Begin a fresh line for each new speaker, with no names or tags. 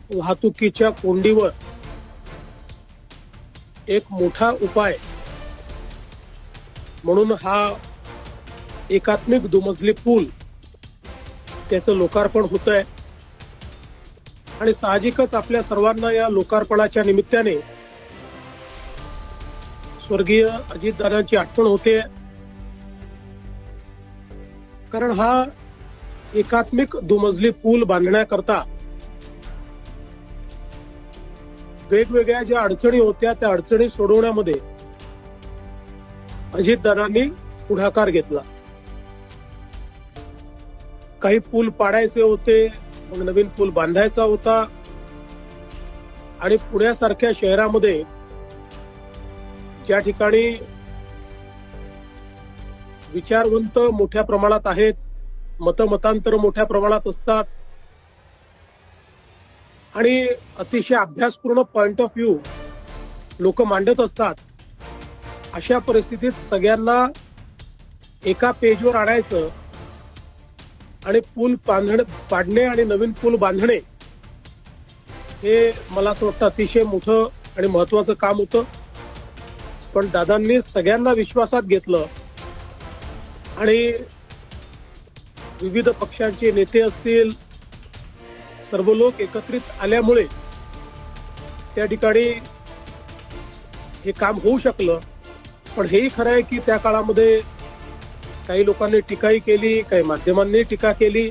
वाहतुकीच्या कोंडीवर एक मोठा उपाय म्हणून हा एकात्मिक दुमजली पूल त्याचं लोकार्पण होत आहे। आणि साहजिकच आपल्या सर्वांना या लोकार्पणाच्या निमित्ताने स्वर्गीय अजितदादांची आठवण होते। कारण हा एकात्मिक दुमजली पूल बांधण्याकरता वेगवेगळ्या ज्या अडचणी होत्या त्या अडचणी सोडवण्यामध्ये अजितदादांनी पुढाकार घेतला। काही पूल पाडायचे होते, मग नवीन पूल बांधायचा होता आणि पुण्यासारख्या शहरामध्ये ज्या ठिकाणी विचारवंत मोठ्या प्रमाणात आहेत, मतमतांतर मोठ्या प्रमाणात असतात आणि अतिशय अभ्यासपूर्ण पॉइंट ऑफ व्ह्यू लोक मांडत असतात, अशा परिस्थितीत सगळ्यांना एका पेजवर आणायचं आणि पूल पाडणे आणि नवीन पूल बांधणे हे मला असं वाटतं अतिशय मोठं आणि महत्वाचं काम होतं। पण दादांनी सगळ्यांना विश्वासात घेतलं आणि विविध पक्षांचे नेते असतील, सर्व लोक एकत्रित आल्यामुळे त्या ठिकाणी हे काम होऊ शकलं। पण हेही खरं आहे की त्या काळामध्ये काही लोकांनी टीकाही केली, काही माध्यमांनी टीका केली,